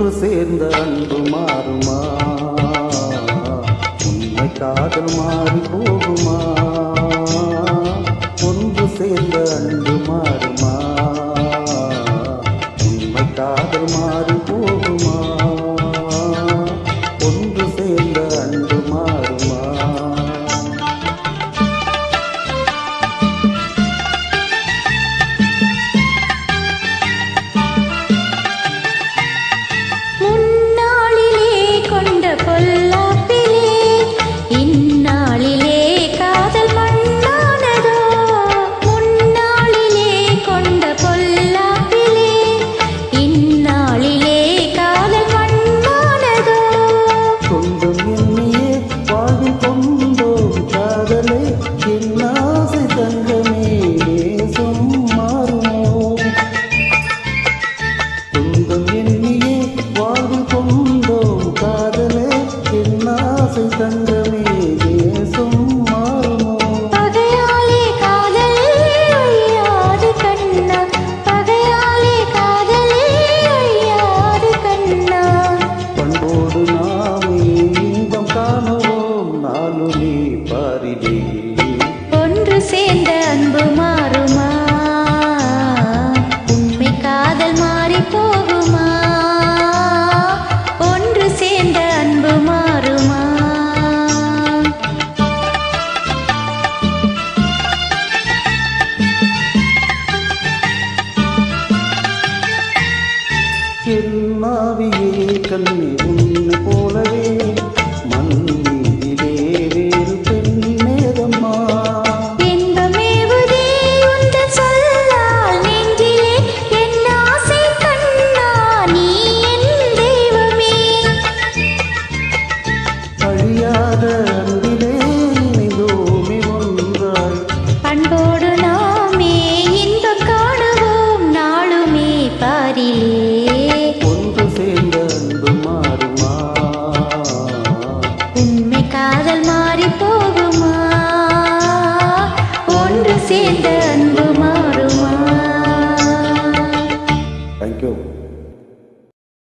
ஒன்று சேர்ந்த அன்பு மாறுமா? உண்மை காதல் மாறி போகுமா? ஒன்று சேர்ந்த அன்பு மாறுமா? உண்மை காதல் மாறி போகுமா? ஒன்று சேர்ந்த அன்பு மாறுமா? ஒன்று சேர்ந்த அன்பு மாறுமா? உண்மை காதல் மாறி போகுமா? ஒன்று சேர்ந்த அன்பு மாறுமா? என்னாவியே கண்ணி உன்னை போலவே மண்ணிலே வேறு பெண்ணேதம்மா. இன்பமேவுதே உந்தன் சொல்லால் நெஞ்சிலே என் ஆசை கண்ணா நீ என் தெய்வமே. அழியாத அன்பிலே இணைந்தோமே ஒன்றாய் அன்போடு நாமே இன்பம் காணுவோம் நாளுமே பாரிலே. ஒன்று சேர்ந்த அன்பு மாறுமா? உண்மை காதல் மாறி போகுமா? ஒன்று சேர்ந்த அன்பு மாறுமா? தேங்க்யூ.